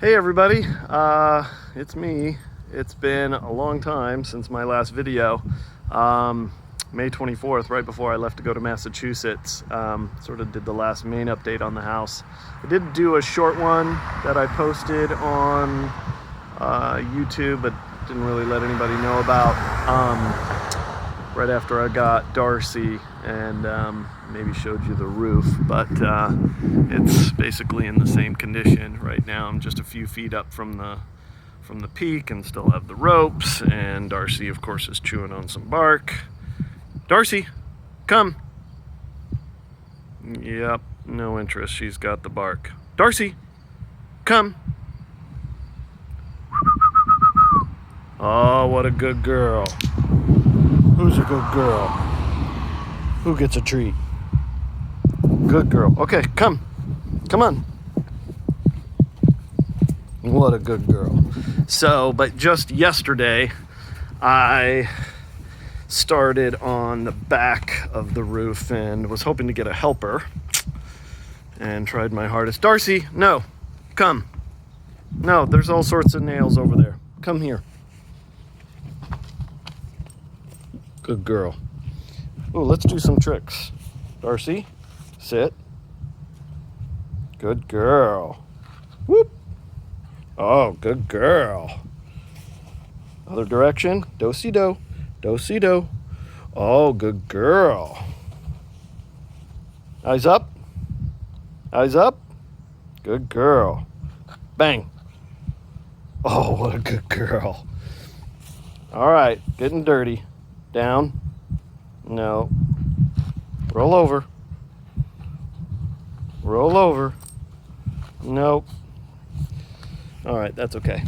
Hey everybody, it's me. It's been a long time since my last video. May 24th, right before I left to go to Massachusetts, sort of did the last main update on the house. I did do a short one that I posted on YouTube, but didn't really let anybody know about. Right after I got Darcy and maybe showed you the roof, but it's basically in the same condition right now. I'm just a few feet up from the peak and still have the ropes, and Darcy of course is chewing on some bark. Darcy, come. Yep, no interest. She's got the bark. Darcy, come. Oh, what a good girl. Who's a good girl? Who gets a treat? Good girl. Okay, come. Come on. What a good girl. So, but just yesterday, I started on the back of the roof and was hoping to get a helper and tried my hardest. Darcy, no. Come. No, there's all sorts of nails over there. Come here. Good girl. Oh, let's do some tricks. Darcy, sit. Good girl. Whoop. Oh, good girl. Other direction. Do-si-do. Do-si-do. Oh, good girl. Eyes up. Eyes up. Good girl. Bang. Oh, what a good girl. All right, getting dirty. Down. No. Roll over. Roll over. Nope. All right, that's okay.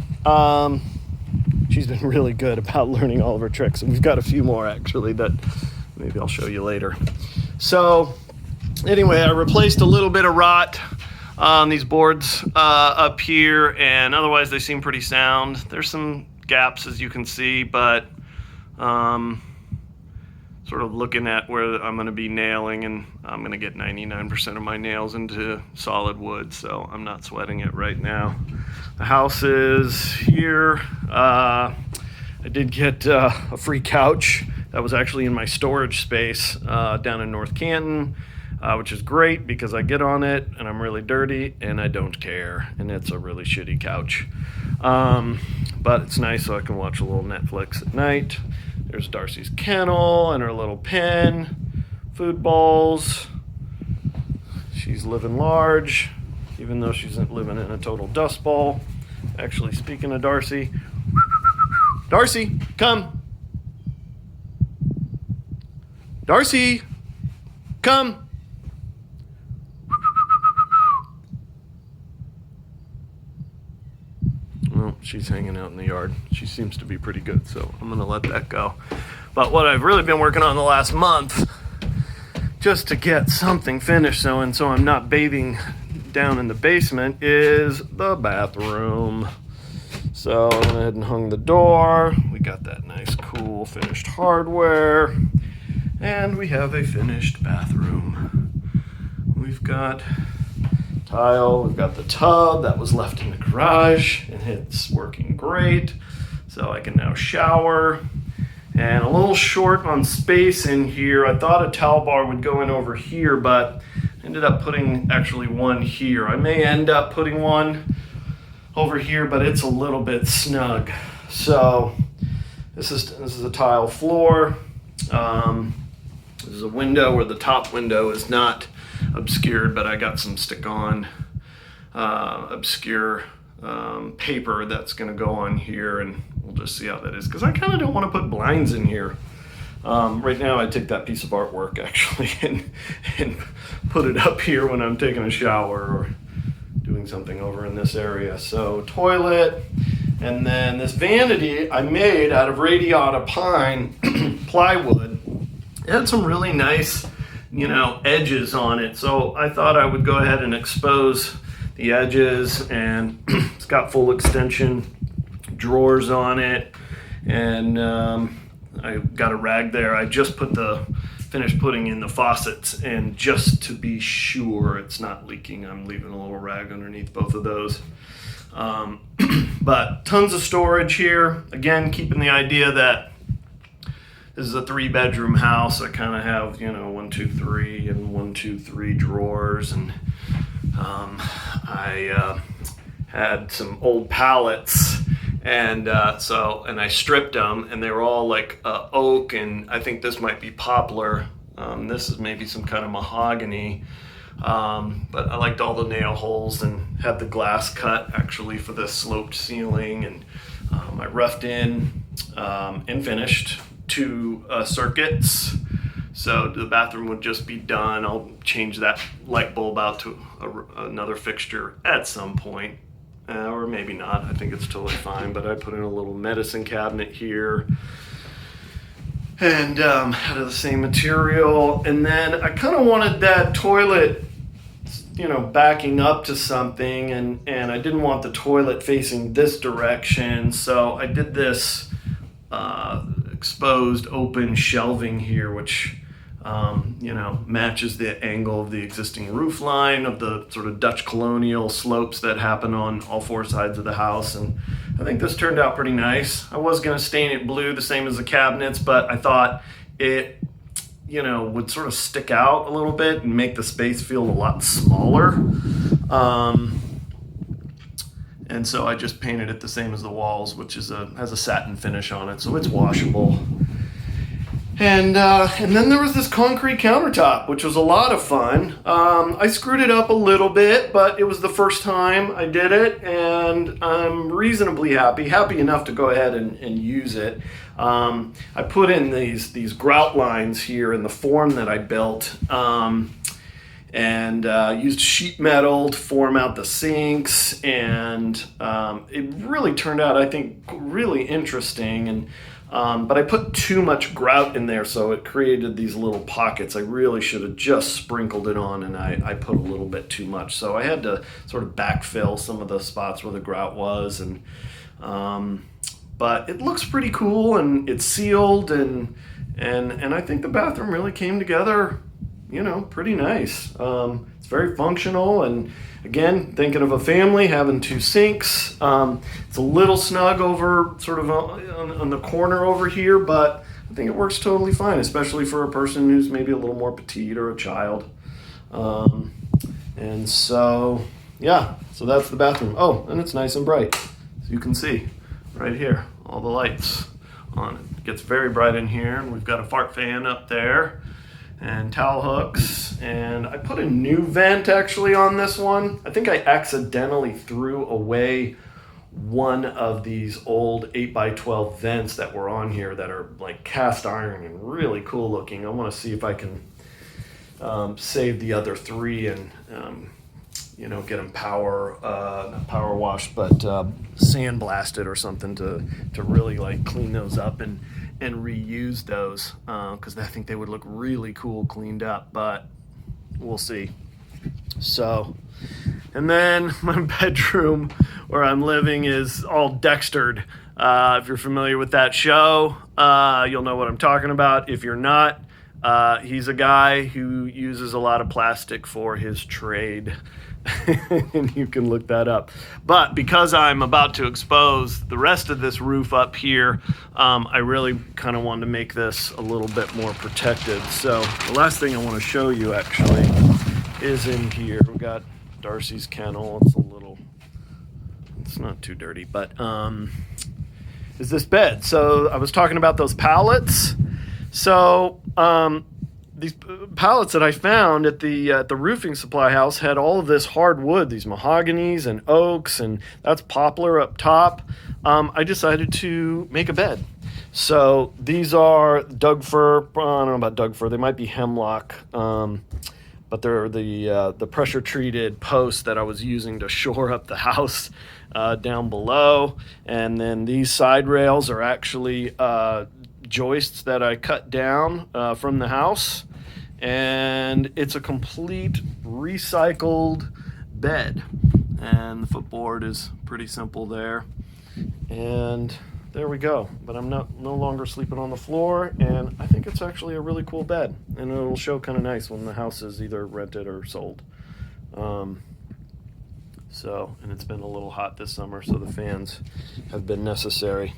She's been really good about learning all of her tricks, and we've got a few more actually that maybe I'll show you later. So anyway, I replaced a little bit of rot on these boards up here, and otherwise they seem pretty sound. There's some gaps, as you can see, but sort of looking at where I'm going to be nailing, and I'm going to get 99% of my nails into solid wood, so I'm not sweating it right now. The house is here. I did get a free couch that was actually in my storage space down in North Canton, which is great because I get on it and I'm really dirty and I don't care, and it's a really shitty couch. But it's nice so I can watch a little Netflix at night. There's Darcy's kennel and her little pen, food bowls. She's living large, even though she's living in a total dust ball. Actually, speaking of Darcy, Darcy, come. Darcy, come. Well, she's hanging out in the yard. She seems to be pretty good, so I'm gonna let that go. But what I've really been working on the last month, just to get something finished so I'm not bathing down in the basement, is the bathroom. So I went ahead and hung the door. We got that nice, cool, finished hardware. And we have a finished bathroom. We've got tile, we've got the tub that was left in the garage, and it's working great. So I can now shower. And a little short on space in here. I thought a towel bar would go in over here, but ended up putting actually one here. I may end up putting one over here, but it's a little bit snug. So this is a tile floor. This is a window where the top window is not obscured, but I got some stick-on obscure paper that's going to go on here, and we'll just see how that is, because I kind of don't want to put blinds in here. Right now I take that piece of artwork actually and put it up here when I'm taking a shower or doing something over in this area. So toilet, and then this vanity I made out of radiata pine plywood. It had some really nice, edges on it. So I thought I would go ahead and expose the edges, and it's got full extension drawers on it. And I got a rag there. I just finished putting in the faucets, and just to be sure it's not leaking, I'm leaving a little rag underneath both of those. But tons of storage here. Again, keeping the idea that this is a 3-bedroom house. I kind of have, 1, 2, 3 and 1, 2, 3 drawers. And I had some old pallets, and I stripped them, and they were all like oak, and I think this might be poplar. This is maybe some kind of mahogany. But I liked all the nail holes, and had the glass cut actually for the sloped ceiling, and I roughed in and finished 2 circuits. So the bathroom would just be done. I'll change that light bulb out to another fixture at some point, or maybe not. I think it's totally fine, but I put in a little medicine cabinet here, and out of the same material. And then I kind of wanted that toilet, backing up to something, and I didn't want the toilet facing this direction, so I did this exposed open shelving here, which matches the angle of the existing roof line of the sort of Dutch colonial slopes that happen on all 4 sides of the house. And I think this turned out pretty nice. I was going to stain it blue the same as the cabinets, but I thought it would sort of stick out a little bit and make the space feel a lot smaller. And so I just painted it the same as the walls, which has a satin finish on it, so it's washable. And then there was this concrete countertop, which was a lot of fun. I screwed it up a little bit, but it was the first time I did it, and I'm reasonably happy enough to go ahead and use it. I put in these grout lines here in the form that I built, and used sheet metal to form out the sinks, and it really turned out, I think, really interesting. And but I put too much grout in there, so it created these little pockets. I really should have just sprinkled it on, and I put a little bit too much. So I had to sort of backfill some of the spots where the grout was. And but it looks pretty cool, and it's sealed, and I think the bathroom really came together, pretty nice. It's very functional, and again, thinking of a family, having 2 sinks. It's a little snug over sort of on the corner over here, but I think it works totally fine, especially for a person who's maybe a little more petite or a child. And so, so that's the bathroom. Oh, and it's nice and bright. As you can see right here, all the lights on it. It gets very bright in here, and we've got a fart fan up there, and towel hooks, and I put a new vent actually on this one. I think I accidentally threw away one of these old 8x12 vents that were on here that are like cast iron and really cool looking. I want to see if I can save the other 3 and get them not power washed, but sandblasted or something to really like clean those up and reuse those, because I think they would look really cool cleaned up, but we'll see. So, and then my bedroom where I'm living is all Dextered. If you're familiar with that show, you'll know what I'm talking about. If you're not, he's a guy who uses a lot of plastic for his trade. And you can look that up. But because I'm about to expose the rest of this roof up here, I really kind of wanted to make this a little bit more protected. So the last thing I want to show you actually is in here. We got Darcy's kennel. It's not too dirty, but is this bed. So I was talking about those pallets. So these pallets that I found at the roofing supply house had all of this hardwood, these mahoganies and oaks, and that's poplar up top. I decided to make a bed. So these are Doug fir. I don't know about Doug fir. They might be hemlock, but they're the pressure treated posts that I was using to shore up the house down below. And then these side rails are actually joists that I cut down from the house. And it's a complete recycled bed, and the footboard is pretty simple there, and there we go. But I'm no longer sleeping on the floor, and I think it's actually a really cool bed, and it'll show kind of nice when the house is either rented or sold. So, and it's been a little hot this summer, so the fans have been necessary.